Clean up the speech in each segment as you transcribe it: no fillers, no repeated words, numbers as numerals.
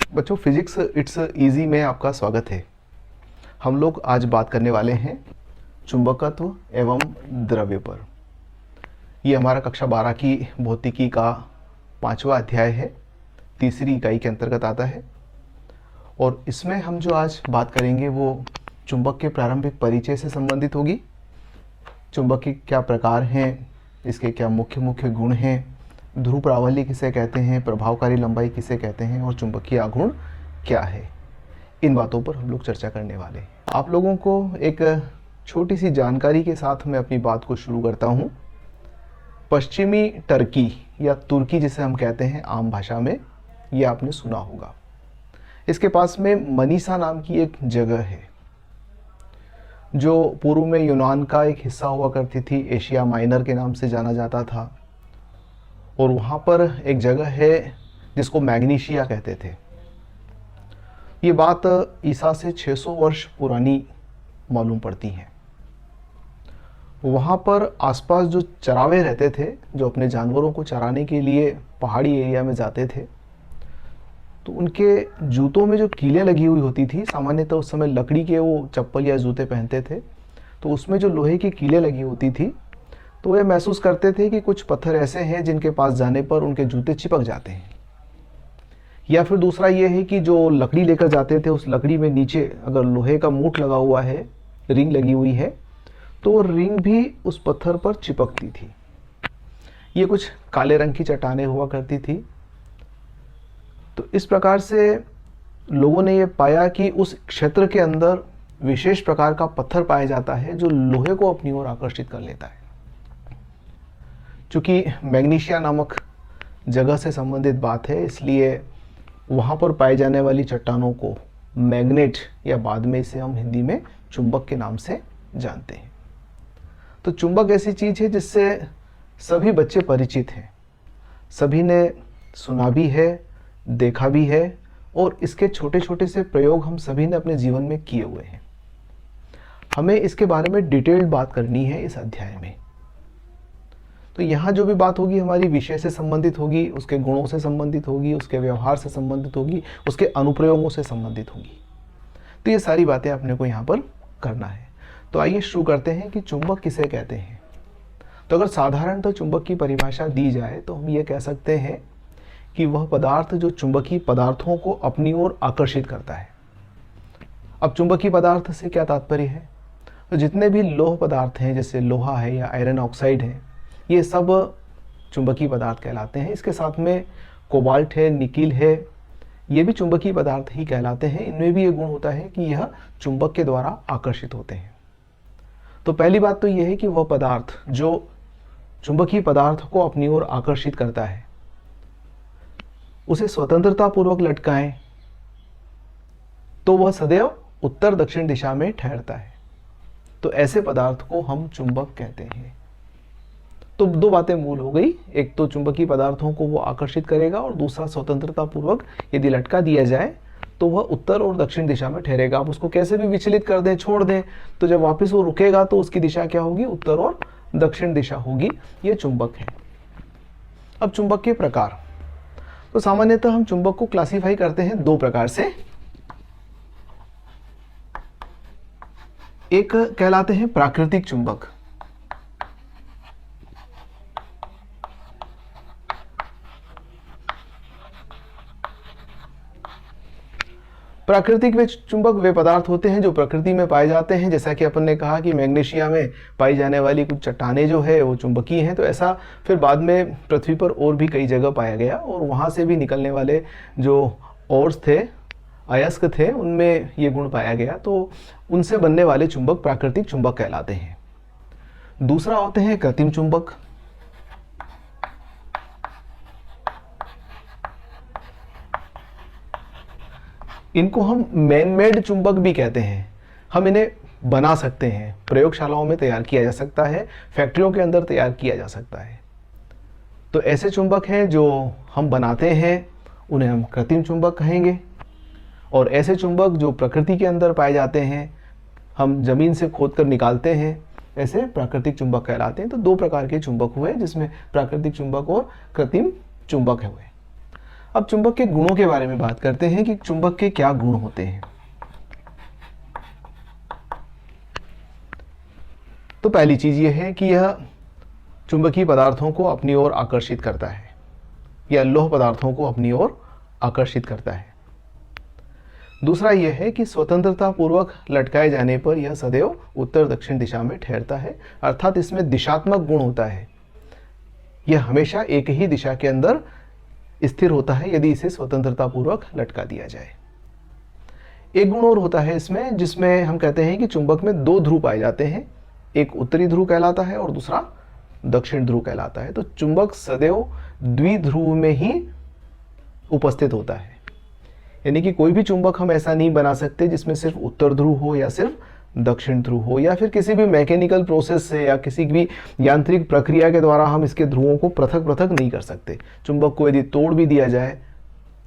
बच्चों, physics it's easy में आपका स्वागत है। हम लोग आज बात करने वाले हैं चुंबकत्व एवं द्रव्य पर। ये हमारा कक्षा 12 की भौतिकी का 5वां अध्याय है, तीसरी इकाई के अंतर्गत आता है। और इसमें हम जो आज बात करेंगे वो चुंबक के प्रारंभिक परिचय से संबंधित होगी। चुंबक के क्या प्रकार हैं, इसके क्या मुख्य मुख्य गुण हैं, ध्रुव प्रावल्य किसे कहते हैं, प्रभावकारी लंबाई किसे कहते हैं और चुंबकीय आघूर्ण क्या है, इन बातों पर हम लोग चर्चा करने वाले हैं। आप लोगों को एक छोटी सी जानकारी के साथ मैं अपनी बात को शुरू करता हूँ। पश्चिमी टर्की या तुर्की जिसे हम कहते हैं आम भाषा में, ये आपने सुना होगा। इसके पास में मनीसा नाम की एक जगह है जो पूर्व में यूनान का एक हिस्सा हुआ करती थी, एशिया माइनर के नाम से जाना जाता था। और वहाँ पर एक जगह है जिसको मैग्नीशिया कहते थे। ये बात ईसा से 600 वर्ष पुरानी मालूम पड़ती है। वहाँ पर आसपास जो चरावे रहते थे, जो अपने जानवरों को चराने के लिए पहाड़ी एरिया में जाते थे, तो उनके जूतों में जो कीलें लगी हुई होती थी, सामान्यतः उस समय लकड़ी के वो चप्पल या जूते पहनते थे, तो उसमें जो लोहे की कीलें लगी होती थी, तो वे महसूस करते थे कि कुछ पत्थर ऐसे हैं जिनके पास जाने पर उनके जूते चिपक जाते हैं। या फिर दूसरा ये है कि जो लकड़ी लेकर जाते थे, उस लकड़ी में नीचे अगर लोहे का मूठ लगा हुआ है, रिंग लगी हुई है, तो वो रिंग भी उस पत्थर पर चिपकती थी। ये कुछ काले रंग की चट्टानें हुआ करती थी। तो इस प्रकार से लोगों ने ये पाया कि उस क्षेत्र के अंदर विशेष प्रकार का पत्थर पाया जाता है जो लोहे को अपनी ओर आकर्षित कर लेता है। चूँकि मैग्नीशिया नामक जगह से संबंधित बात है, इसलिए वहाँ पर पाए जाने वाली चट्टानों को मैग्नेट या बाद में इसे हम हिंदी में चुंबक के नाम से जानते हैं। तो चुंबक ऐसी चीज़ है जिससे सभी बच्चे परिचित हैं, सभी ने सुना भी है, देखा भी है, और इसके छोटे छोटे से प्रयोग हम सभी ने अपने जीवन में किए हुए हैं। हमें इसके बारे में डिटेल्ड बात करनी है इस अध्याय में। तो यहाँ जो भी बात होगी हमारी विषय से संबंधित होगी, उसके गुणों से संबंधित होगी, उसके व्यवहार से संबंधित होगी, उसके अनुप्रयोगों से संबंधित होगी। तो ये सारी बातें अपने को यहाँ पर करना है। तो आइए शुरू करते हैं कि चुंबक किसे कहते हैं। तो अगर साधारणतः चुंबक की परिभाषा दी जाए तो हम ये कह सकते हैं कि वह पदार्थ जो चुंबकीय पदार्थों को अपनी ओर आकर्षित करता है। अब चुंबकीय पदार्थ से क्या तात्पर्य है? तो जितने भी लौह पदार्थ हैं, जैसे लोहा है या आयरन ऑक्साइड है, ये सब चुंबकीय पदार्थ कहलाते हैं। इसके साथ में कोबाल्ट है, निकिल है, ये भी चुंबकीय पदार्थ ही कहलाते हैं। इनमें भी ये गुण होता है कि यह चुंबक के द्वारा आकर्षित होते हैं। तो पहली बात तो यह है कि वह पदार्थ जो चुंबकीय पदार्थ को अपनी ओर आकर्षित करता है, उसे स्वतंत्रता पूर्वक लटकाएं तो वह सदैव उत्तर दक्षिण दिशा में ठहरता है। तो ऐसे पदार्थ को हम चुंबक कहते हैं। तो दो बातें मूल हो गई, एक तो चुंबकीय पदार्थों को वो आकर्षित करेगा, और दूसरा स्वतंत्रता पूर्वक यदि लटका दिया जाए तो वह उत्तर और दक्षिण दिशा में ठहरेगा। आप उसको कैसे भी विचलित कर दें, छोड़ दें, तो जब वापस वो रुकेगा तो उसकी दिशा क्या होगी? उत्तर और दक्षिण दिशा होगी। ये चुंबक है। अब चुंबक के प्रकार, तो सामान्यतः हम चुंबक को क्लासिफाई करते हैं दो प्रकार से। एक कहलाते हैं प्राकृतिक चुंबक। प्राकृतिक वे चुंबक वे पदार्थ होते हैं जो प्रकृति में पाए जाते हैं। जैसा कि अपन ने कहा कि मैग्नीशिया में पाई जाने वाली कुछ चट्टानें जो है वो चुंबकीय हैं, तो ऐसा फिर बाद में पृथ्वी पर और भी कई जगह पाया गया, और वहाँ से भी निकलने वाले जो ओर्स थे, अयस्क थे, उनमें ये गुण पाया गया। तो उनसे बनने वाले चुंबक प्राकृतिक चुंबक कहलाते हैं। दूसरा होते हैं कृत्रिम चुंबक। इनको हम मैन मेड चुंबक भी कहते हैं। हम इन्हें बना सकते हैं, प्रयोगशालाओं में तैयार किया जा सकता है, फैक्ट्रियों के अंदर तैयार किया जा सकता है। तो ऐसे चुंबक हैं जो हम बनाते हैं, उन्हें हम कृत्रिम चुंबक कहेंगे। और ऐसे चुंबक जो प्रकृति के अंदर पाए जाते हैं, हम जमीन से खोद कर निकालते हैं, ऐसे प्राकृतिक चुंबक कहलाते हैं। तो दो प्रकार के चुंबक हुए, जिसमें प्राकृतिक चुंबक और कृत्रिम चुंबक हुए। अब चुंबक के गुणों के बारे में बात करते हैं कि चुंबक के क्या गुण होते हैं। तो पहली चीज यह है कि यह चुंबकीय पदार्थों को अपनी ओर आकर्षित करता है, या लौह पदार्थों को अपनी ओर आकर्षित करता है। दूसरा यह है कि स्वतंत्रता पूर्वक लटकाए जाने पर यह सदैव उत्तर दक्षिण दिशा में ठहरता है, अर्थात इसमें दिशात्मक गुण होता है। यह हमेशा एक ही दिशा के अंदर स्थिर होता है यदि इसे स्वतंत्रता पूर्वक लटका दिया जाए। एक गुण और होता है इसमें, जिसमें हम कहते हैं कि चुंबक में दो ध्रुव पाए जाते हैं, एक उत्तरी ध्रुव कहलाता है और दूसरा दक्षिण ध्रुव कहलाता है। तो चुंबक सदैव द्विध्रुव में ही उपस्थित होता है, यानी कि कोई भी चुंबक हम ऐसा नहीं बना सकते जिसमें सिर्फ उत्तर ध्रुव हो या सिर्फ दक्षिण ध्रुव हो, या फिर किसी भी मैकेनिकल प्रोसेस से या किसी भी यांत्रिक प्रक्रिया के द्वारा हम इसके ध्रुवों को पृथक पृथक नहीं कर सकते। चुंबक को यदि तोड़ भी दिया जाए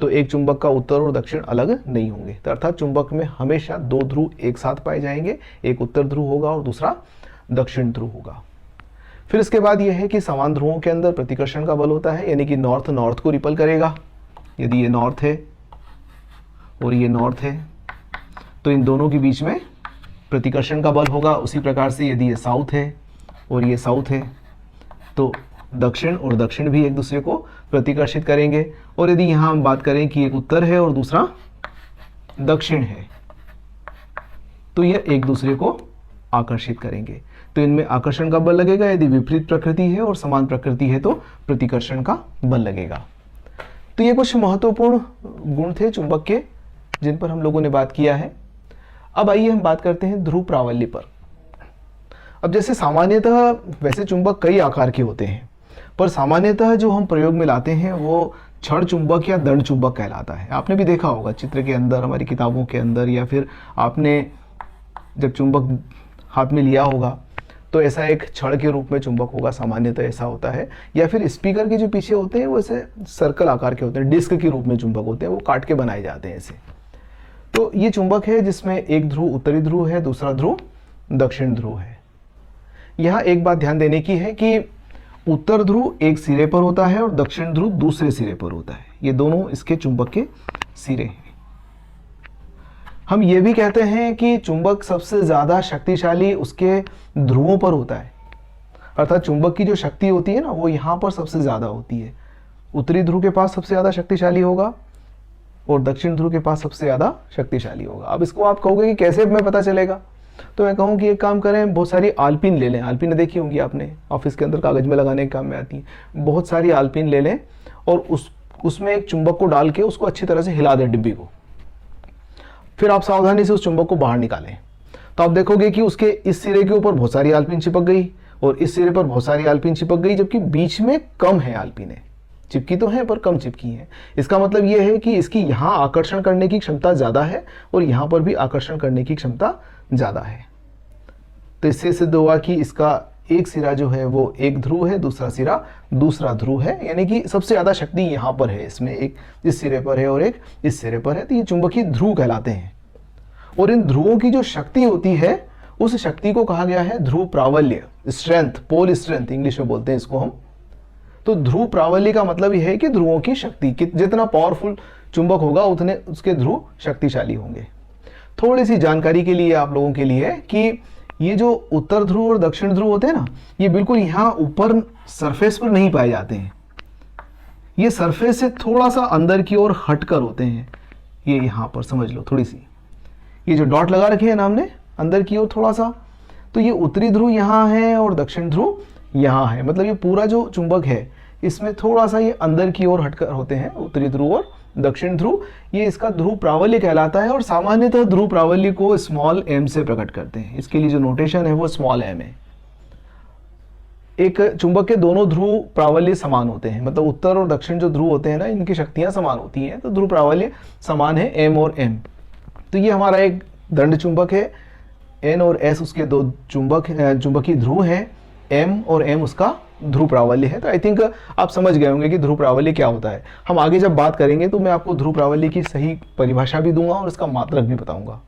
तो एक चुंबक का उत्तर और दक्षिण अलग नहीं होंगे। तो अर्थात चुंबक में हमेशा दो ध्रुव एक साथ पाए जाएंगे, एक उत्तर ध्रुव होगा और दूसरा दक्षिण ध्रुव होगा। फिर इसके बाद यह है कि समान ध्रुवों के अंदर प्रतिकर्षण का बल होता है, यानी कि नॉर्थ नॉर्थ को रिपल करेगा। यदि ये नॉर्थ है और ये नॉर्थ है तो इन दोनों के बीच में प्रतिकर्षण का बल होगा। उसी प्रकार से यदि ये साउथ है और ये साउथ है तो दक्षिण और दक्षिण भी एक दूसरे को प्रतिकर्षित करेंगे। और यदि यहाँ हम बात करें कि एक उत्तर है और दूसरा दक्षिण है तो यह एक दूसरे को आकर्षित करेंगे। तो इनमें आकर्षण का बल लगेगा। यदि विपरीत प्रकृति है और समान प्रकृति है तो प्रतिकर्षण का बल लगेगा। तो ये कुछ महत्वपूर्ण गुण थे चुंबक के जिन पर हम लोगों ने बात किया है। अब आइए हम बात करते हैं ध्रुव प्रावल्य पर। अब जैसे सामान्यतः वैसे चुंबक कई आकार के होते हैं, पर सामान्यतः जो हम प्रयोग में लाते हैं वो छड़ चुंबक या दंड चुंबक कहलाता है। आपने भी देखा होगा चित्र के अंदर, हमारी किताबों के अंदर, या फिर आपने जब चुंबक हाथ में लिया होगा तो ऐसा एक छड़ के रूप में चुंबक होगा, सामान्यतः ऐसा होता है। या फिर स्पीकर के जो पीछे होते हैं वो ऐसे सर्कल आकार के होते हैं, डिस्क के रूप में चुंबक होते हैं, वो काट के बनाए जाते हैं ऐसे। तो ये चुंबक है जिसमें एक ध्रुव उत्तरी ध्रुव है, दूसरा ध्रुव दक्षिण ध्रुव है। यहाँ एक बात ध्यान देने की है कि उत्तर ध्रुव एक सिरे पर होता है और दक्षिण ध्रुव दूसरे सिरे पर होता है। ये दोनों इसके चुंबक के सिरे हैं। हम ये भी कहते हैं कि चुंबक सबसे ज्यादा शक्तिशाली उसके ध्रुवों पर होता है, अर्थात चुंबक की जो शक्ति होती है ना वो यहाँ पर सबसे ज्यादा होती है। उत्तरी ध्रुव के पास सबसे ज्यादा शक्तिशाली होगा और दक्षिण ध्रुव के पास सबसे ज्यादा शक्तिशाली होगा। अब इसको आप कहोगे कि कैसे हमें पता चलेगा, तो मैं कहूँ कि एक काम करें, बहुत सारी आलपिन ले लें। आलपिन देखी होंगी आपने, ऑफिस के अंदर कागज में लगाने के काम में आती है। बहुत सारी आलपिन ले लें और उसमें एक चुंबक को डाल के उसको अच्छी तरह से हिला दें डिब्बी को। फिर आप सावधानी से उस चुंबक को बाहर निकालें तो आप देखोगे कि उसके इस सिरे के ऊपर बहुत सारी आलपिन चिपक गई और इस सिरे पर बहुत सारी आलपिन चिपक गई, जबकि बीच में कम है आलपिनें। चिपकी तो है पर कम चिपकी है। इसका मतलब यह है कि इसकी यहाँ आकर्षण करने की क्षमता ज़्यादा है और यहाँ पर भी आकर्षण करने की क्षमता ज़्यादा है। तो इससे सिद्ध हुआ कि इसका एक सिरा जो है वो एक ध्रुव है, दूसरा सिरा दूसरा ध्रुव है, यानी कि सबसे ज़्यादा शक्ति यहाँ पर है। इसमें एक इस सिरे पर है और एक इस सिरे पर है। तो ये चुंबकीय ध्रुव कहलाते हैं। और इन ध्रुवों की जो शक्ति होती है उस शक्ति को कहा गया है ध्रुव प्रावल्य, स्ट्रेंथ, पोल स्ट्रेंथ इंग्लिश में बोलते हैं इसको हम। तो ध्रुव प्रावल्य का मतलब यह है कि ध्रुवों की शक्ति, जितना पावरफुल चुंबक होगा उतने उसके ध्रुव शक्तिशाली होंगे। थोड़ी सी जानकारी के लिए आप लोगों के लिए कि ये जो उत्तर ध्रुव और दक्षिण ध्रुव होते हैं ना, ये बिल्कुल यहाँ ऊपर सरफेस पर नहीं पाए जाते हैं। ये सरफेस से थोड़ा सा अंदर की ओर हटकर होते हैं। ये यहाँ पर समझ लो थोड़ी सी, ये जो डॉट लगा रखे हैं ना हमने अंदर की ओर थोड़ा सा, तो ये उत्तरी ध्रुव यहाँ है और दक्षिण ध्रुव यहाँ है। मतलब ये पूरा जो चुंबक है इसमें थोड़ा सा ये अंदर की ओर हटकर होते हैं, उत्तरी ध्रुव और दक्षिण ध्रुव। ये इसका ध्रुव प्रावल्य कहलाता है और सामान्यतः ध्रुव प्रावल्य को स्मॉल एम से प्रकट करते हैं। इसके लिए जो नोटेशन है वो स्मॉल एम है। एक चुंबक के दोनों ध्रुव प्रावल्य समान होते हैं, मतलब उत्तर और दक्षिण जो ध्रुव होते हैं ना, इनकी शक्तियां समान होती हैं, तो ध्रुव प्रावल्य समान है एम और एम। तो ये हमारा एक दंड चुंबक है, एन और एस उसके दो चुंबकीय ध्रुव हैं, एम और एम उसका ध्रुव प्रावल्य है। तो आई थिंक आप समझ गए होंगे कि ध्रुव प्रावल्य क्या होता है। हम आगे जब बात करेंगे तो मैं आपको ध्रुव प्रावल्य की सही परिभाषा भी दूंगा और इसका मात्रक भी बताऊंगा।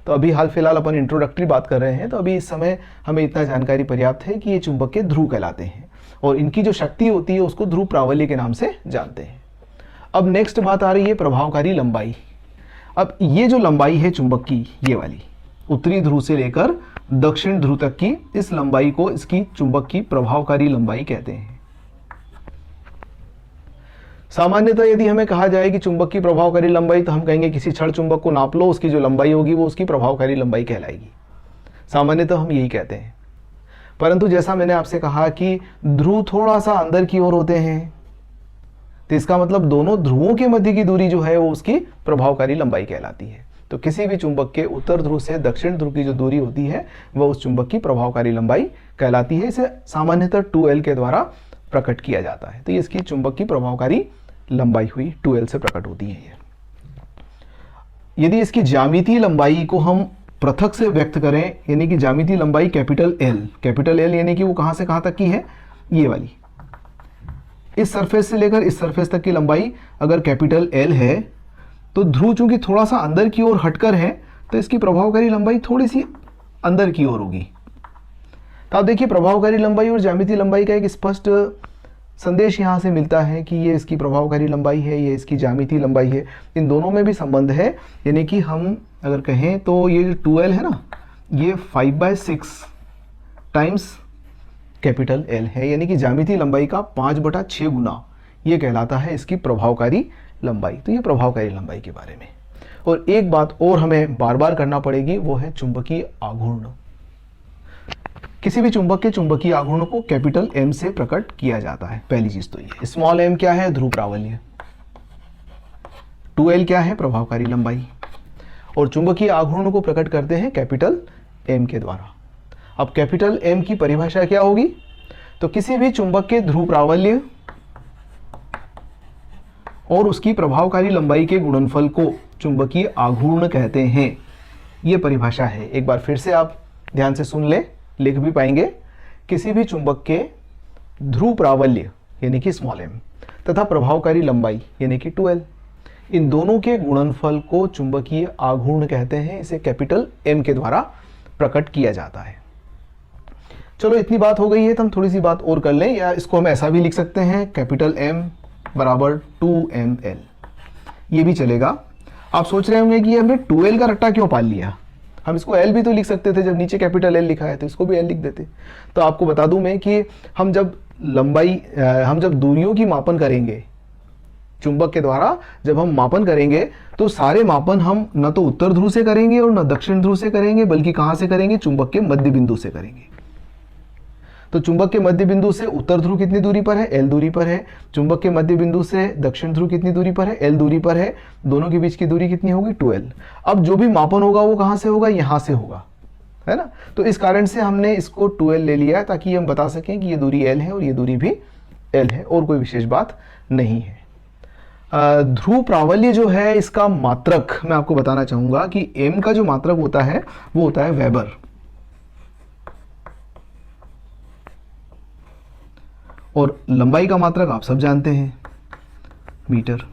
तो अभी हाल फिलहाल अपन इंट्रोडक्टरी बात कर रहे हैं, तो अभी इस समय हमें इतना जानकारी पर्याप्त है कि ये चुंबक के ध्रुव कहलाते हैं और इनकी जो शक्ति होती है उसको ध्रुव प्रावल्य के नाम से जानते हैं। अब नेक्स्ट बात आ रही है प्रभावकारी लंबाई। अब ये जो लंबाई है चुंबक की, ये वाली उत्तरी ध्रुव से लेकर दक्षिण ध्रुव तक की इस लंबाई को इसकी चुंबक की प्रभावकारी लंबाई कहते हैं। सामान्यतः यदि हमें कहा जाए कि चुंबक की प्रभावकारी लंबाई, तो हम कहेंगे किसी छड़ चुंबक को नाप लो, उसकी जो लंबाई होगी वो उसकी प्रभावकारी लंबाई कहलाएगी। सामान्यतः हम यही कहते हैं। परंतु जैसा मैंने आपसे कहा कि ध्रुव थोड़ा सा अंदर की ओर होते हैं, तो इसका मतलब दोनों ध्रुवों के मध्य की दूरी जो है वो उसकी प्रभावकारी लंबाई कहलाती है। तो किसी भी चुंबक के उत्तर ध्रुव से दक्षिण ध्रुव की जो दूरी होती है वह उस चुंबक की प्रभावकारी लंबाई कहलाती है। इसे सामान्यतः 2L के द्वारा प्रकट किया जाता है। तो ये इसकी चुंबक की प्रभावकारी लंबाई हुई, 2L से प्रकट होती है ये। यदि इसकी ज्यामितीय लंबाई को हम पृथक से व्यक्त करें, यानी कि ज्यामितीय लंबाई कैपिटल L यानी कि वो कहां से कहां तक की है, ये वाली, इस सरफेस से लेकर इस सरफेस तक की लंबाई अगर कैपिटल L है, तो ध्रुव चूंकि थोड़ा सा अंदर की ओर हटकर है, तो इसकी प्रभावकारी लंबाई थोड़ी सी अंदर की ओर होगी। तो आप देखिए प्रभावकारी लंबाई और ज्यामितीय लंबाई का एक स्पष्ट संदेश यहाँ से मिलता है कि ये इसकी प्रभावकारी लंबाई है, ये इसकी ज्यामितीय लंबाई है। इन दोनों में भी संबंध है, यानी कि हम अगर कहें तो ये 2L है ना, ये 5/6 टाइम्स कैपिटल L है, यानी कि ज्यामितीय लंबाई का 5/6 गुना ये कहलाता है इसकी प्रभावकारी लंबाई। तो ये प्रभावकारी लंबाई के बारे में। और एक बात और हमें बार बार करना पड़ेगी, वो है चुंबकीय आघूर्ण। किसी भी चुंबक के चुंबकीय आघूर्ण को कैपिटल M से प्रकट किया जाता है। पहली चीज तो ये। स्मॉल m क्या है, ध्रुव प्रावल्य। 2L क्या है, प्रभावकारी लंबाई। और चुंबकीय आघूर्ण को प्रकट करते हैं कैपिटल M के द्वारा। अब कैपिटल M की परिभाषा क्या होगी, तो किसी भी चुंबक के ध्रुव प्रावल्य और उसकी प्रभावकारी लंबाई के गुणनफल को चुंबकीय आघूर्ण कहते हैं। यह परिभाषा है। एक बार फिर से आप ध्यान से सुन ले, लिख भी पाएंगे। किसी भी चुंबक के ध्रुव प्रावल्य यानी कि स्मॉल m तथा प्रभावकारी लंबाई यानी कि 2L, इन दोनों के गुणनफल को चुंबकीय आघूर्ण कहते हैं। इसे कैपिटल M के द्वारा प्रकट किया जाता है। चलो इतनी बात हो गई है, तो हम थोड़ी सी बात और कर लें, या इसको हम ऐसा भी लिख सकते हैं, कैपिटल M बराबर 2mL, ये भी चलेगा। आप सोच रहे होंगे कि ये हमने 2L का रट्टा क्यों पाल लिया, हम इसको L भी तो लिख सकते थे, जब नीचे कैपिटल L लिखा है तो इसको भी L लिख देते। तो आपको बता दूं मैं कि हम जब दूरियों की मापन करेंगे चुंबक के द्वारा, जब हम मापन करेंगे तो सारे मापन हम न तो उत्तर ध्रुव से करेंगे और न दक्षिण ध्रुव से करेंगे, बल्कि कहां से करेंगे, चुंबक के मध्य बिंदु से करेंगे। तो चुंबक के मध्य बिंदु से उत्तर ध्रुव कितनी दूरी पर है, L दूरी पर है। चुंबक के मध्य बिंदु से दक्षिण ध्रुव कितनी दूरी पर है, L दूरी पर है। दोनों के बीच की दूरी कितनी होगी, 2L। अब जो भी मापन होगा वो कहां से होगा, यहां से होगा, है ना। तो इस कारण से हमने इसको 2L ले लिया, ताकि हम बता सकें कि ये दूरी L है और ये दूरी भी L है, और कोई विशेष बात नहीं है। ध्रुव प्रावल्य जो है, इसका मात्रक मैं आपको बताना चाहूंगा कि M का जो मात्रक होता है वो होता है वेबर, और लंबाई का मात्रक आप सब जानते हैं, मीटर।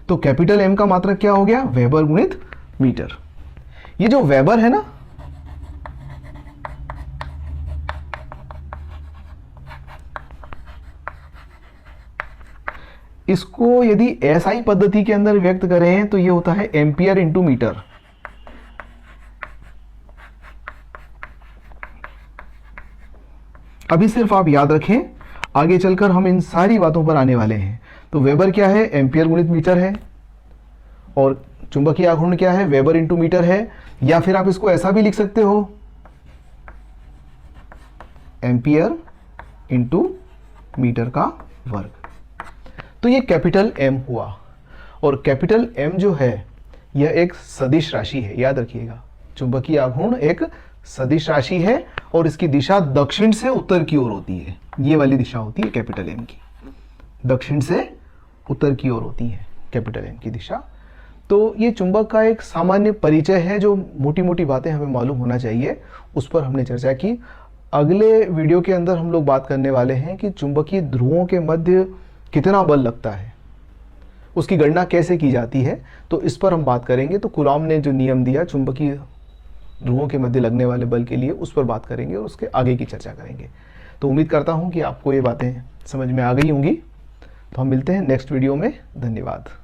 तो कैपिटल M का मात्रक क्या हो गया, वेबर गुणित मीटर। ये जो वेबर है ना, इसको यदि SI पद्धति के अंदर व्यक्त करें तो ये होता है एम्पियर इंटू मीटर। अभी सिर्फ आप याद रखें, आगे चलकर हम इन सारी बातों पर आने वाले हैं। तो वेबर क्या है, एम्पियर गुणित मीटर है, और चुंबकीय आघूर्ण क्या है, वेबर इंटू मीटर है। या फिर आप इसको ऐसा भी लिख सकते हो, एम्पियर इंटू मीटर का वर्ग। तो ये कैपिटल M हुआ, और कैपिटल M जो है यह एक सदिश राशि है, याद रखिएगा। चुंबकीय आघूर्ण एक सदिश राशि है, और इसकी दिशा दक्षिण से उत्तर की ओर होती है। ये वाली दिशा होती है कैपिटल M की, दक्षिण से उत्तर की ओर होती है कैपिटल M की दिशा। तो ये चुंबक का एक सामान्य परिचय है, जो मोटी मोटी बातें हमें मालूम होना चाहिए, उस पर हमने चर्चा की। अगले वीडियो के अंदर हम लोग बात करने वाले हैं कि चुंबकीय ध्रुवों के मध्य कितना बल लगता है, उसकी गणना कैसे की जाती है, तो इस पर हम बात करेंगे। तो कूलॉम ने जो नियम दिया चुंबकीय ध्रुवों के मध्य लगने वाले बल के लिए, उस पर बात करेंगे और उसके आगे की चर्चा करेंगे। तो उम्मीद करता हूं कि आपको ये बातें समझ में आ गई होंगी। तो हम मिलते हैं नेक्स्ट वीडियो में। धन्यवाद।